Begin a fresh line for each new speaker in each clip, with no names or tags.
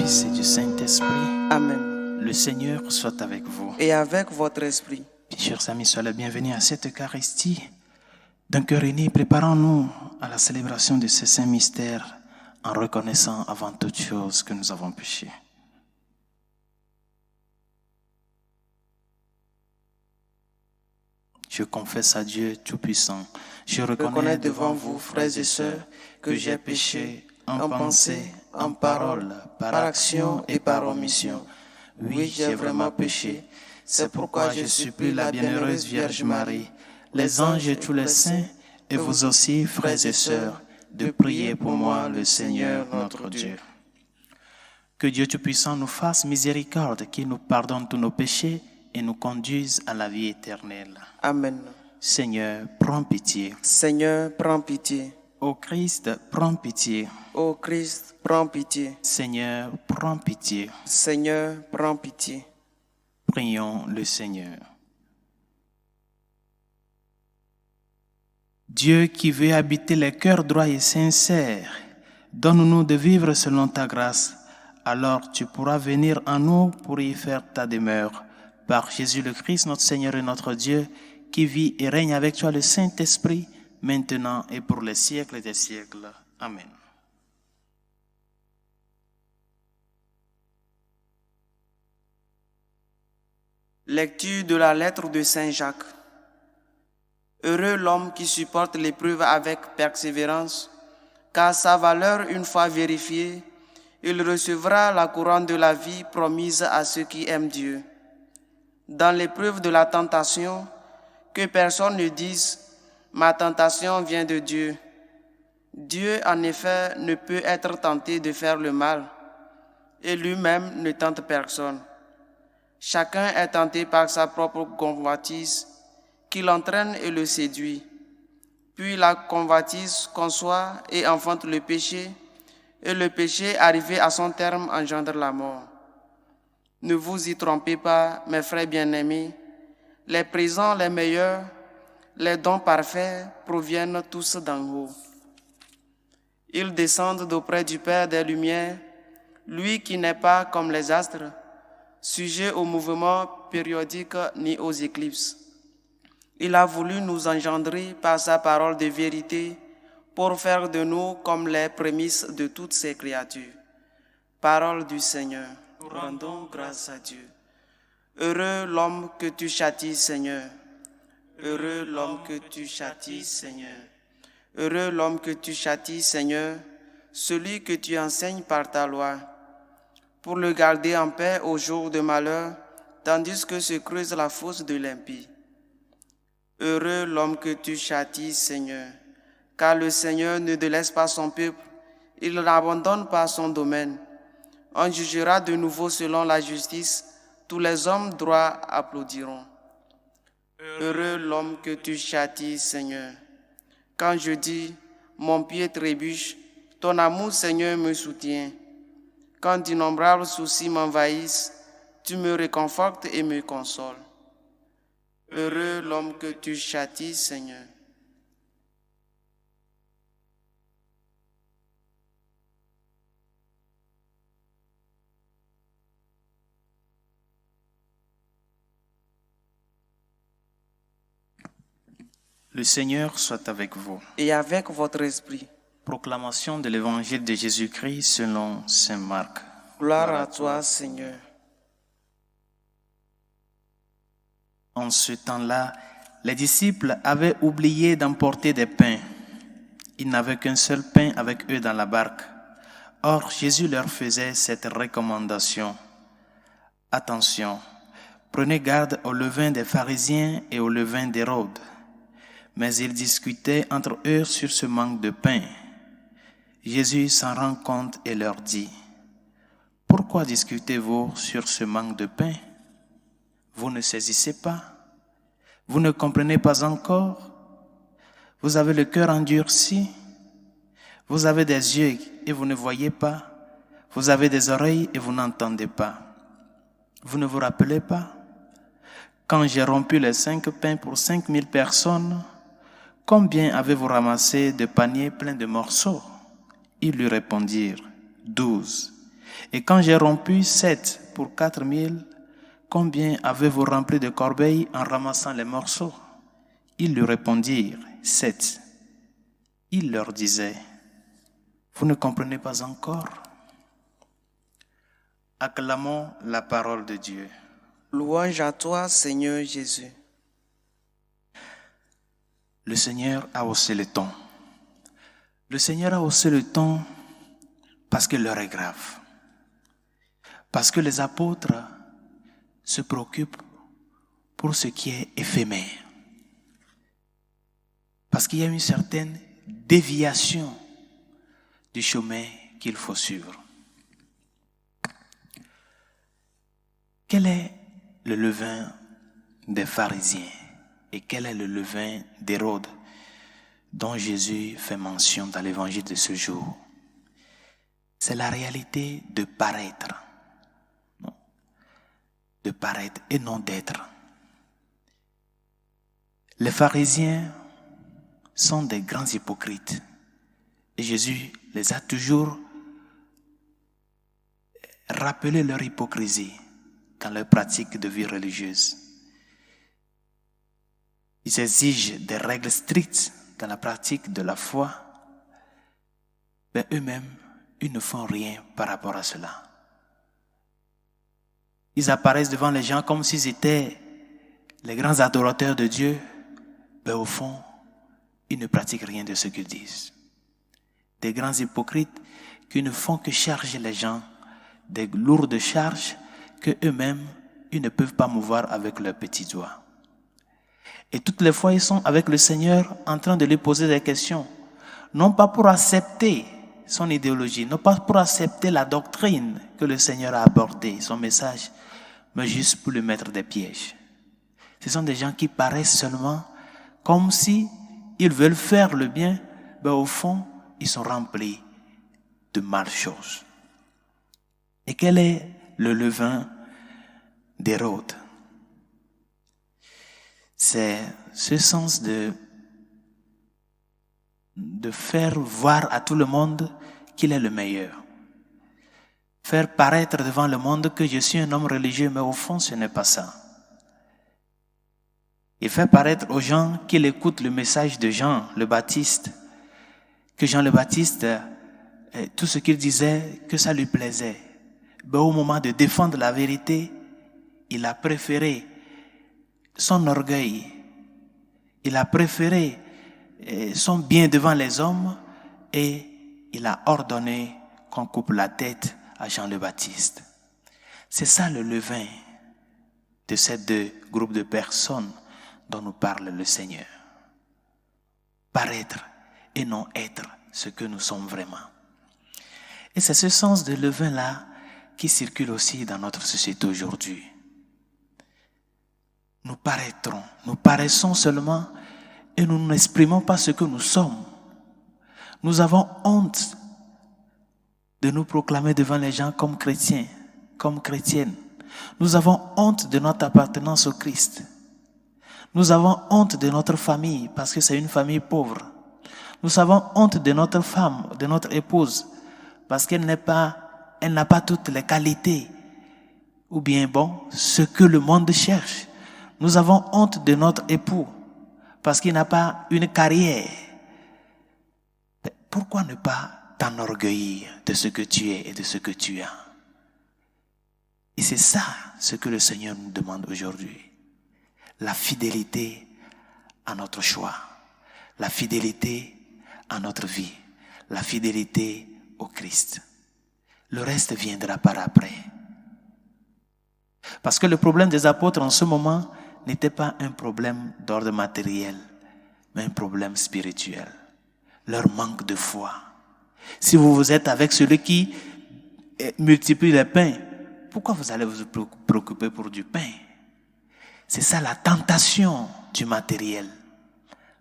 Fils et du Saint-Esprit.
Amen.
Le Seigneur soit avec vous.
Et avec votre esprit.
Bien, chers amis, soyez les bienvenus à cette Eucharistie. D'un cœur uni, préparons-nous à la célébration de ce saint mystère en reconnaissant avant toute chose que nous avons péché. Je confesse à Dieu Tout-Puissant. Je reconnais devant vous, frères et sœurs, que j'ai péché en pensée, en parole, par action et par omission. Oui, j'ai vraiment péché. C'est pourquoi je supplie la bienheureuse Vierge Marie, les anges et tous les saints, et vous aussi, frères et sœurs, de prier pour moi, le Seigneur notre Dieu. Que Dieu Tout-Puissant nous fasse miséricorde, qu'il nous pardonne tous nos péchés et nous conduise à la vie éternelle.
Amen.
Seigneur, prends pitié.
Seigneur, prends pitié.
Ô Christ, prends pitié.
Ô Christ, prends pitié.
Seigneur, prends pitié.
Seigneur, prends pitié.
Prions le Seigneur. Dieu qui veut habiter les cœurs droits et sincères, donne-nous de vivre selon ta grâce. Alors tu pourras venir en nous pour y faire ta demeure. Par Jésus le Christ, notre Seigneur et notre Dieu, qui vit et règne avec toi le Saint-Esprit, maintenant et pour les siècles des siècles. Amen.
Lecture de la lettre de Saint Jacques. Heureux l'homme qui supporte l'épreuve avec persévérance, car sa valeur une fois vérifiée, il recevra la couronne de la vie promise à ceux qui aiment Dieu. Dans l'épreuve de la tentation, que personne ne dise « Ma tentation vient de Dieu ». Dieu, en effet, ne peut être tenté de faire le mal, et lui-même ne tente personne. Chacun est tenté par sa propre convoitise, qui l'entraîne et le séduit. Puis la convoitise conçoit et enfante le péché, et le péché, arrivé à son terme, engendre la mort. Ne vous y trompez pas, mes frères bien-aimés, les présents les meilleurs, les dons parfaits proviennent tous d'en haut. Ils descendent d'auprès du Père des Lumières, lui qui n'est pas comme les astres, sujet aux mouvements périodiques ni aux éclipses. Il a voulu nous engendrer par sa parole de vérité pour faire de nous comme les prémices de toutes ses créatures. Parole du Seigneur. Nous rendons grâce à Dieu. Heureux l'homme que tu châties, Seigneur. Heureux l'homme que tu châties, Seigneur. Heureux l'homme que tu châties, Seigneur, celui que tu enseignes par ta loi, pour le garder en paix au jour de malheur, tandis que se creuse la fosse de l'impie. Heureux l'homme que tu châties, Seigneur, car le Seigneur ne délaisse pas son peuple, il n'abandonne pas son domaine. On jugera de nouveau selon la justice, tous les hommes droits applaudiront. Heureux l'homme que tu châties, Seigneur. Quand je dis, mon pied trébuche, ton amour, Seigneur, me soutient. Quand d'innombrables soucis m'envahissent, tu me réconfortes et me consoles. Heureux l'homme que tu châties, Seigneur.
Le Seigneur soit avec vous.
Et avec votre esprit.
Proclamation de l'Évangile de Jésus-Christ selon saint Marc.
Gloire à toi, Seigneur.
En ce temps-là, les disciples avaient oublié d'emporter des pains. Ils n'avaient qu'un seul pain avec eux dans la barque. Or, Jésus leur faisait cette recommandation. Attention, prenez garde au levain des pharisiens et au levain d'Hérode. Mais ils discutaient entre eux sur ce manque de pain. Jésus s'en rend compte et leur dit, « Pourquoi discutez-vous sur ce manque de pain? Vous ne saisissez pas? Vous ne comprenez pas encore? Vous avez le cœur endurci? Vous avez des yeux et vous ne voyez pas? Vous avez des oreilles et vous n'entendez pas? Vous ne vous rappelez pas? Quand j'ai rompu les 5 pains pour 5000 personnes, combien avez-vous ramassé de paniers pleins de morceaux? Ils lui répondirent, 12. Et quand j'ai rompu 7 pour 4000, combien avez-vous rempli de corbeilles en ramassant les morceaux? Ils lui répondirent, 7. Il leur disait, vous ne comprenez pas encore? Acclamons la parole de Dieu.
Louange à toi, Seigneur Jésus.
Le Seigneur a haussé le ton. Le Seigneur a haussé le ton parce que l'heure est grave. Parce que les apôtres se préoccupent pour ce qui est éphémère. Parce qu'il y a une certaine déviation du chemin qu'il faut suivre. Quel est le levain des pharisiens et quel est le levain d'Hérode dont Jésus fait mention dans l'évangile de ce jour? C'est la réalité de paraître. Non. De paraître et non d'être. Les pharisiens sont des grands hypocrites. Et Jésus les a toujours rappelé leur hypocrisie dans leur pratique de vie religieuse. Ils exigent des règles strictes dans la pratique de la foi, mais eux-mêmes, ils ne font rien par rapport à cela. Ils apparaissent devant les gens comme s'ils étaient les grands adorateurs de Dieu, mais au fond, ils ne pratiquent rien de ce qu'ils disent. Des grands hypocrites qui ne font que charger les gens des lourdes charges que eux-mêmes, ils ne peuvent pas mouvoir avec leurs petits doigts. Et toutes les fois, ils sont avec le Seigneur en train de lui poser des questions, non pas pour accepter son idéologie, non pas pour accepter la doctrine que le Seigneur a apportée, son message, mais juste pour lui mettre des pièges. Ce sont des gens qui paraissent seulement comme si ils veulent faire le bien, mais au fond, ils sont remplis de mal choses. Et quel est le levain d'Hérode? C'est ce sens de faire voir à tout le monde qu'il est le meilleur. Faire paraître devant le monde que je suis un homme religieux, mais au fond, ce n'est pas ça. Il fait paraître aux gens qu'il écoute le message de Jean le Baptiste, que Jean le Baptiste, tout ce qu'il disait, que ça lui plaisait. Mais au moment de défendre la vérité, il a préféré son orgueil, il a préféré son bien devant les hommes et il a ordonné qu'on coupe la tête à Jean le Baptiste. C'est ça le levain de ces deux groupes de personnes dont nous parle le Seigneur. Paraître et non être ce que nous sommes vraiment. Et c'est ce sens de levain-là qui circule aussi dans notre société aujourd'hui. Nous paraîtrons, nous paraissons seulement et nous n'exprimons pas ce que nous sommes. Nous avons honte de nous proclamer devant les gens comme chrétiens, comme chrétiennes. Nous avons honte de notre appartenance au Christ. Nous avons honte de notre famille parce que c'est une famille pauvre. Nous avons honte de notre femme, de notre épouse parce qu'elle n'a pas toutes les qualités ou bien ce que le monde cherche. Nous avons honte de notre époux parce qu'il n'a pas une carrière. Mais pourquoi ne pas t'enorgueillir de ce que tu es et de ce que tu as? Et c'est ça ce que le Seigneur nous demande aujourd'hui. La fidélité à notre choix, la fidélité à notre vie, la fidélité au Christ. Le reste viendra par après. Parce que le problème des apôtres en ce moment n'était pas un problème d'ordre matériel, mais un problème spirituel. Leur manque de foi. Si vous êtes avec celui qui multiplie les pains, pourquoi vous allez vous préoccuper pour du pain? C'est ça la tentation du matériel.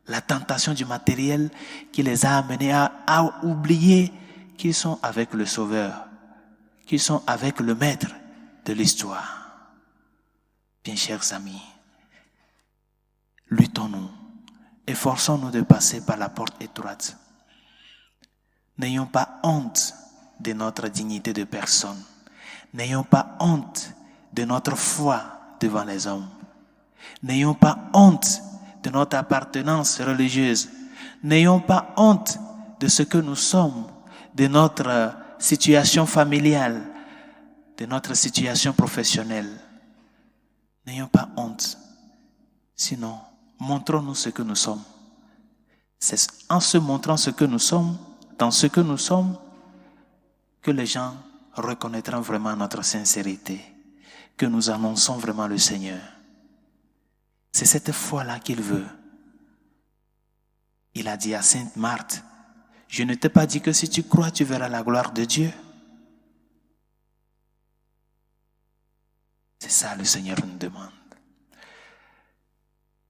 La tentation du matériel qui les a amenés à oublier qu'ils sont avec le Sauveur, qu'ils sont avec le Maître de l'histoire. Bien chers amis, luttons-nous, efforçons-nous de passer par la porte étroite. N'ayons pas honte de notre dignité de personne. N'ayons pas honte de notre foi devant les hommes. N'ayons pas honte de notre appartenance religieuse. N'ayons pas honte de ce que nous sommes, de notre situation familiale, de notre situation professionnelle. N'ayons pas honte. Sinon, montrons-nous ce que nous sommes. C'est en se montrant ce que nous sommes, dans ce que nous sommes, que les gens reconnaîtront vraiment notre sincérité, que nous annonçons vraiment le Seigneur. C'est cette foi-là qu'il veut. Il a dit à Sainte Marthe, « Je ne t'ai pas dit que si tu crois, tu verras la gloire de Dieu. » C'est ça le Seigneur nous demande.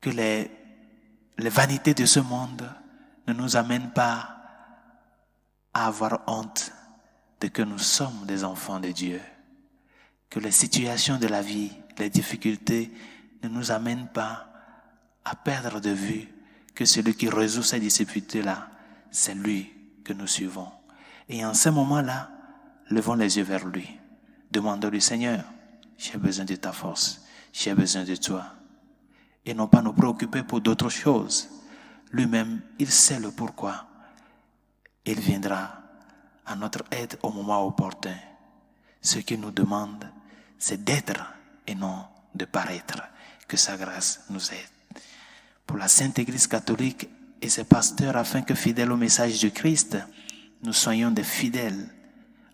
Que les vanités de ce monde ne nous amènent pas à avoir honte de que nous sommes des enfants de Dieu. Que les situations de la vie, les difficultés ne nous amènent pas à perdre de vue que celui qui résout ces difficultés-là, c'est lui que nous suivons. Et en ce moment-là, levons les yeux vers lui. Demandons-lui, Seigneur, j'ai besoin de ta force, j'ai besoin de toi. Et non pas nous préoccuper pour d'autres choses. Lui-même, il sait le pourquoi. Il viendra à notre aide au moment opportun. Ce qu'il nous demande, c'est d'être et non de paraître. Que sa grâce nous aide. Pour la Sainte Église catholique et ses pasteurs, afin que fidèles au message du Christ, nous soyons des fidèles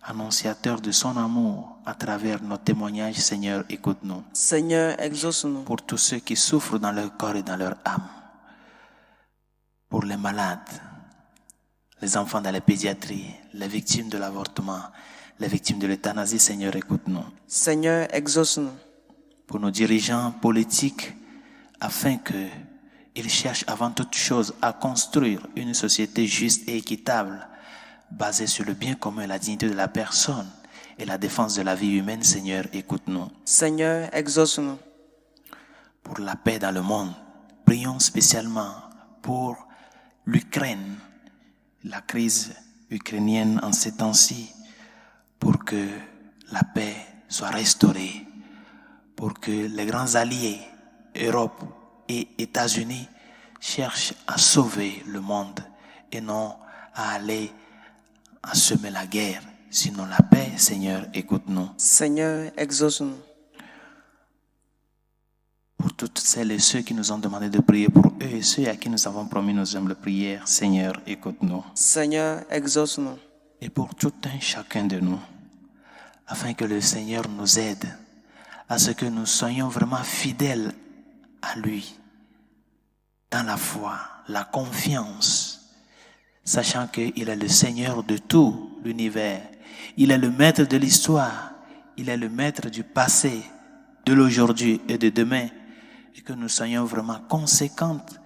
annonciateurs de son amour à travers nos témoignages. Seigneur, écoute-nous.
Seigneur, exauce-nous.
Pour tous ceux qui souffrent dans leur corps et dans leur âme. Pour les malades, les enfants dans la pédiatrie, les victimes de l'avortement, les victimes de l'euthanasie, Seigneur, écoute-nous.
Seigneur, exauce-nous.
Pour nos dirigeants politiques, afin qu'ils cherchent avant toute chose à construire une société juste et équitable, basée sur le bien commun, la dignité de la personne et la défense de la vie humaine. Seigneur, écoute-nous.
Seigneur, exauce-nous.
Pour la paix dans le monde, prions spécialement pour l'Ukraine, la crise ukrainienne en ces temps-ci, pour que la paix soit restaurée, pour que les grands alliés, Europe et États-Unis, cherchent à sauver le monde et non à aller à semer la guerre, sinon la paix. Seigneur, écoute-nous.
Seigneur, exauce-nous.
Pour toutes celles et ceux qui nous ont demandé de prier pour eux et ceux à qui nous avons promis nos humbles prières, Seigneur, écoute-nous.
Seigneur, exauce-nous.
Et pour tout un chacun de nous, afin que le Seigneur nous aide à ce que nous soyons vraiment fidèles à lui, dans la foi, la confiance, sachant qu'il est le Seigneur de tout l'univers. Il est le maître de l'histoire, il est le maître du passé, de l'aujourd'hui et de demain, et que nous soyons vraiment conséquentes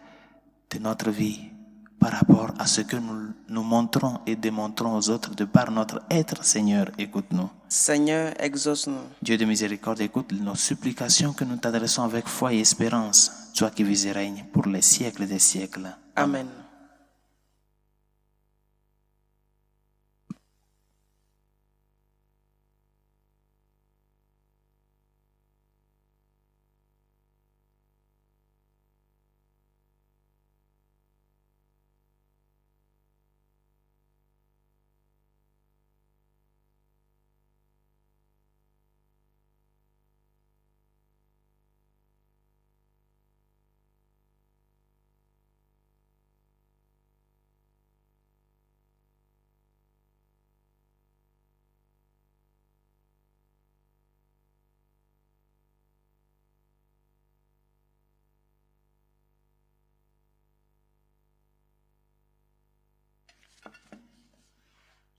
de notre vie par rapport à ce que nous montrons et démontrons aux autres de par notre être. Seigneur, écoute-nous.
Seigneur, exauce-nous.
Dieu de miséricorde, écoute nos supplications que nous t'adressons avec foi et espérance, toi qui vis et règnes pour les siècles des siècles.
Amen.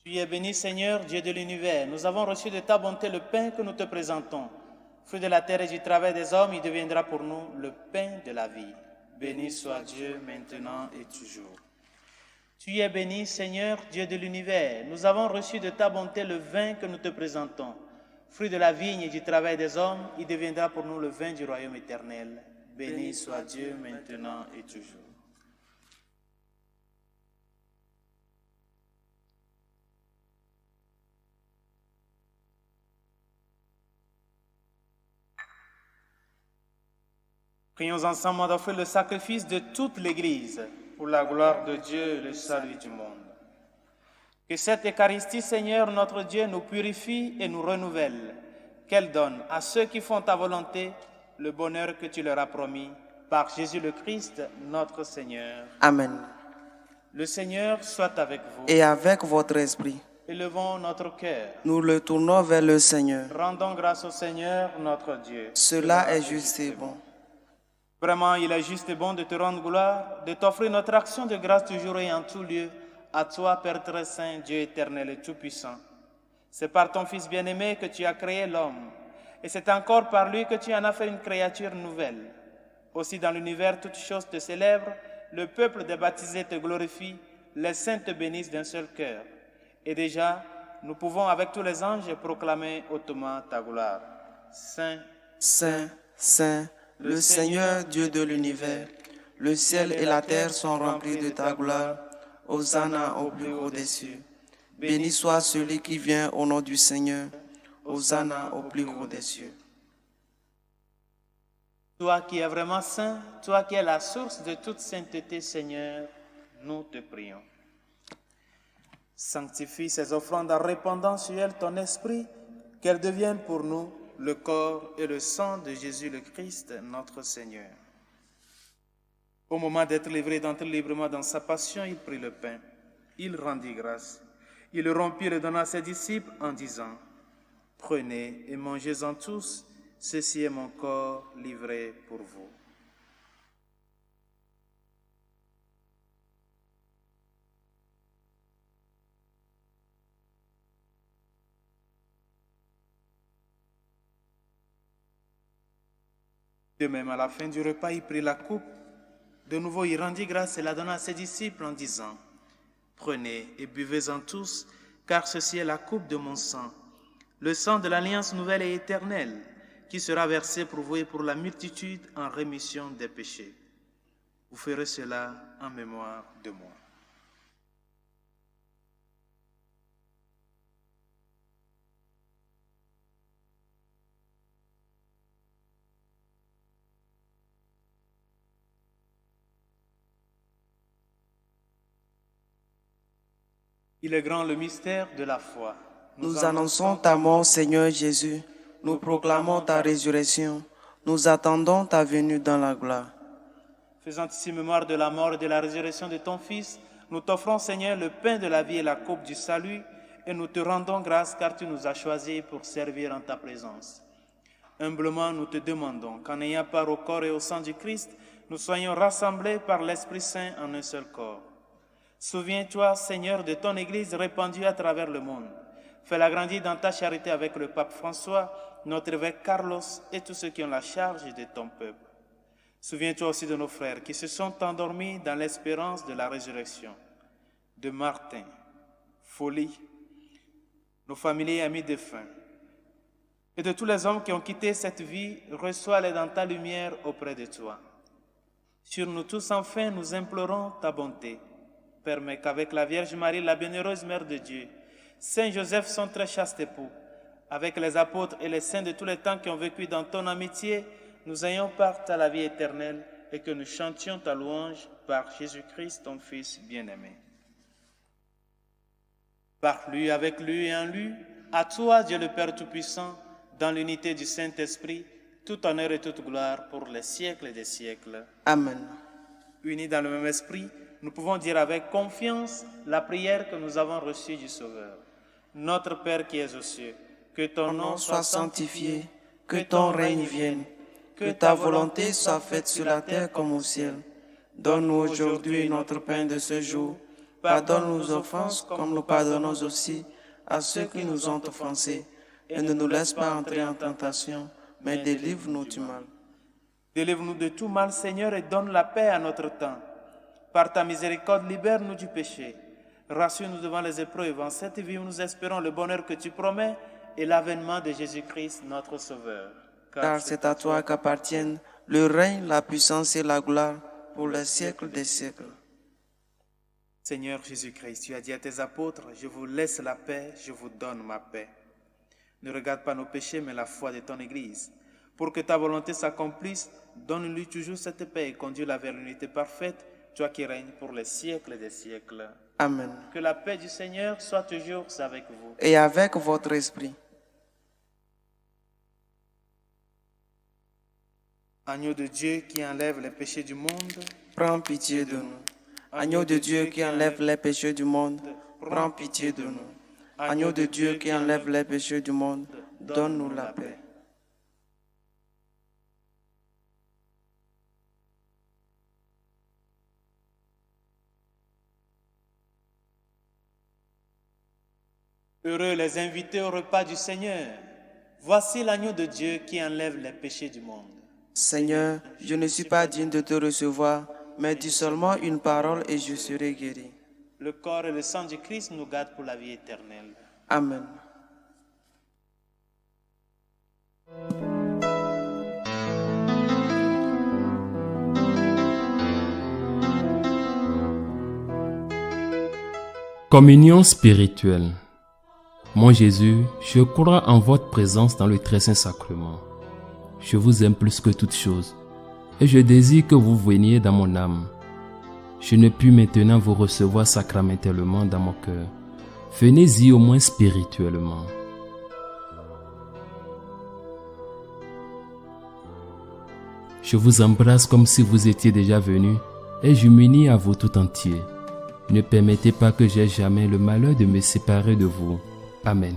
Tu es béni, Seigneur, Dieu de l'univers. Nous avons reçu de ta bonté le pain que nous te présentons. Fruit de la terre et du travail des hommes, il deviendra pour nous le pain de la vie. Béni soit Dieu maintenant et toujours. Tu es béni, Seigneur, Dieu de l'univers. Nous avons reçu de ta bonté le vin que nous te présentons. Fruit de la vigne et du travail des hommes, il deviendra pour nous le vin du royaume éternel. Béni soit Dieu maintenant et toujours. Prions ensemble d'offrir le sacrifice de toute l'Église pour la gloire de Dieu et le salut du monde. Que cette Eucharistie, Seigneur, notre Dieu, nous purifie et nous renouvelle, qu'elle donne à ceux qui font ta volonté le bonheur que tu leur as promis, par Jésus le Christ, notre Seigneur.
Amen.
Le Seigneur soit avec vous.
Et avec votre esprit,
Élevons notre cœur.
nous le tournons vers le Seigneur.
Rendons grâce au Seigneur, notre Dieu.
Cela est juste et bon.
Vraiment, il est juste et bon de te rendre gloire, de t'offrir notre action de grâce toujours et en tout lieu, à toi, Père très saint, Dieu éternel et tout-puissant. C'est par ton Fils bien-aimé que tu as créé l'homme, et c'est encore par lui que tu en as fait une créature nouvelle. Aussi dans l'univers, toutes choses te célèbrent, le peuple des baptisés te glorifie, les saints te bénissent d'un seul cœur. Et déjà, nous pouvons avec tous les anges proclamer hautement ta gloire. Saint,
Saint, Saint, le Seigneur Dieu de l'univers, le ciel et la terre sont remplis de ta gloire. Hosanna au plus haut des cieux. Béni soit celui qui vient au nom du Seigneur. Hosanna au plus haut des cieux.
toi qui es vraiment saint, toi qui es la source de toute sainteté, Seigneur, nous te prions. Sanctifie ces offrandes en répandant sur elles ton esprit, qu'elles deviennent pour nous le corps et le sang de Jésus le Christ, notre Seigneur. Au moment d'être livré d'entrer librement dans sa passion, il prit le pain, il rendit grâce, il le rompit et le donna à ses disciples en disant, « Prenez et mangez-en tous, ceci est mon corps livré pour vous. » De même, à la fin du repas, il prit la coupe. De nouveau, il rendit grâce et la donna à ses disciples en disant, « Prenez et buvez-en tous, car ceci est la coupe de mon sang, le sang de l'alliance nouvelle et éternelle, qui sera versé pour vous et pour la multitude en rémission des péchés. Vous ferez cela en mémoire de moi. » Il est grand le mystère de la foi.
Nous annonçons ta mort, Seigneur Jésus. Nous proclamons ta résurrection. Nous attendons ta venue dans la gloire.
Faisant ici mémoire de la mort et de la résurrection de ton Fils, nous t'offrons, Seigneur, le pain de la vie et la coupe du salut, et nous te rendons grâce car tu nous as choisis pour servir en ta présence. Humblement, nous te demandons qu'en ayant part au corps et au sang du Christ, nous soyons rassemblés par l'Esprit Saint en un seul corps. Souviens-toi, Seigneur, de ton Église répandue à travers le monde. Fais-la grandir dans ta charité avec le pape François, notre évêque Carlos et tous ceux qui ont la charge de ton peuple. Souviens-toi aussi de nos frères qui se sont endormis dans l'espérance de la résurrection, de Martin, Folie, nos familiers et amis défunts, et de tous les hommes qui ont quitté cette vie, reçois-les dans ta lumière auprès de toi. Sur nous tous, enfin, nous implorons ta bonté. Permets qu'avec la Vierge Marie, la bienheureuse Mère de Dieu, Saint Joseph, son très chaste époux, avec les apôtres et les saints de tous les temps qui ont vécu dans ton amitié, nous ayons part à la vie éternelle et que nous chantions ta louange par Jésus-Christ, ton Fils bien-aimé. Par lui, avec lui et en lui, à toi, Dieu le Père Tout-Puissant, dans l'unité du Saint-Esprit, tout honneur et toute gloire pour les siècles des siècles.
Amen.
Unis dans le même esprit, nous pouvons dire avec confiance la prière que nous avons reçue du Sauveur. Notre Père qui es aux cieux, que ton nom soit sanctifié,
que ton règne vienne, que ta volonté soit faite sur la terre comme au ciel. Donne-nous aujourd'hui notre pain de ce jour. Pardonne nos offenses comme nous pardonnons aussi à ceux qui nous ont offensés. Et ne nous laisse pas entrer en tentation, mais délivre-nous du mal.
Délivre-nous de tout mal, Seigneur, et donne la paix à notre temps. Par ta miséricorde, libère-nous du péché. Rassure-nous devant les épreuves. En cette vie où nous espérons le bonheur que tu promets et l'avènement de Jésus-Christ, notre Sauveur.
Car c'est à toi qu'appartiennent le règne, la puissance et la gloire pour les siècles des siècles.
Seigneur Jésus-Christ, tu as dit à tes apôtres, je vous laisse la paix, je vous donne ma paix. Ne regarde pas nos péchés, mais la foi de ton Église. Pour que ta volonté s'accomplisse, donne-lui toujours cette paix et conduis-la vers l'unité parfaite, toi qui règnes pour les siècles des siècles.
Amen.
Que la paix du Seigneur soit toujours avec vous.
Et avec votre esprit.
Agneau de Dieu qui enlève les péchés du monde,
prends pitié de nous. Agneau de Dieu qui enlève les péchés du monde, prends pitié de nous. Agneau de Dieu qui enlève les péchés du monde, donne-nous la paix.
Heureux les invités au repas du Seigneur. Voici l'agneau de Dieu qui enlève les péchés du monde.
Seigneur, je ne suis pas digne de te recevoir, mais dis seulement une parole et je serai guéri.
Le corps et le sang du Christ nous gardent pour la vie éternelle.
Amen.
Communion spirituelle. Mon Jésus, je crois en votre présence dans le très saint sacrement. Je vous aime plus que toute chose, et je désire que vous veniez dans mon âme. Je ne puis maintenant vous recevoir sacramentellement dans mon cœur. Venez-y au moins spirituellement. Je vous embrasse comme si vous étiez déjà venu, et je m'unis à vous tout entier. Ne permettez pas que j'aie jamais le malheur de me séparer de vous. Amen.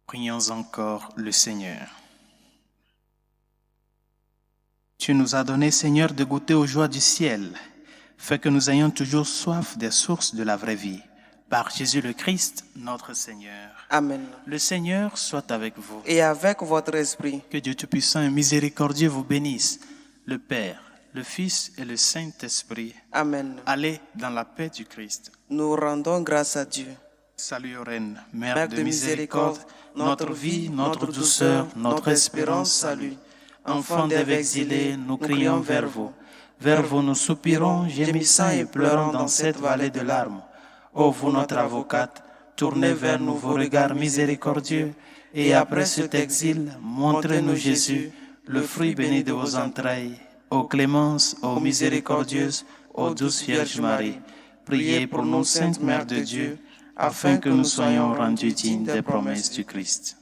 Prions encore le Seigneur. Tu nous as donné, Seigneur, de goûter aux joies du ciel. Fais que nous ayons toujours soif des sources de la vraie vie. Par Jésus le Christ, notre Seigneur.
Amen.
Le Seigneur soit avec vous.
Et avec votre esprit.
Que Dieu Tout-Puissant et Miséricordieux vous bénisse, le Père, le Fils et le Saint-Esprit.
Amen.
Allez dans la paix du Christ.
Nous rendons grâce à Dieu.
Salut ô Reine, Mère de miséricorde, notre vie, notre douceur, notre espérance, salut. Enfants d'Ève exilés, nous crions vers vous. Vers vous nous soupirons, gémissant et pleurant dans cette vallée de larmes. Ô vous notre avocate, tournez vers nous vos regards miséricordieux, et après cet exil, montrez-nous Jésus, le fruit béni de vos entrailles. Ô clémence, ô miséricordieuse, ô douce Vierge Marie, priez pour nous, Sainte Mère de Dieu, afin que nous soyons rendus dignes des promesses du Christ.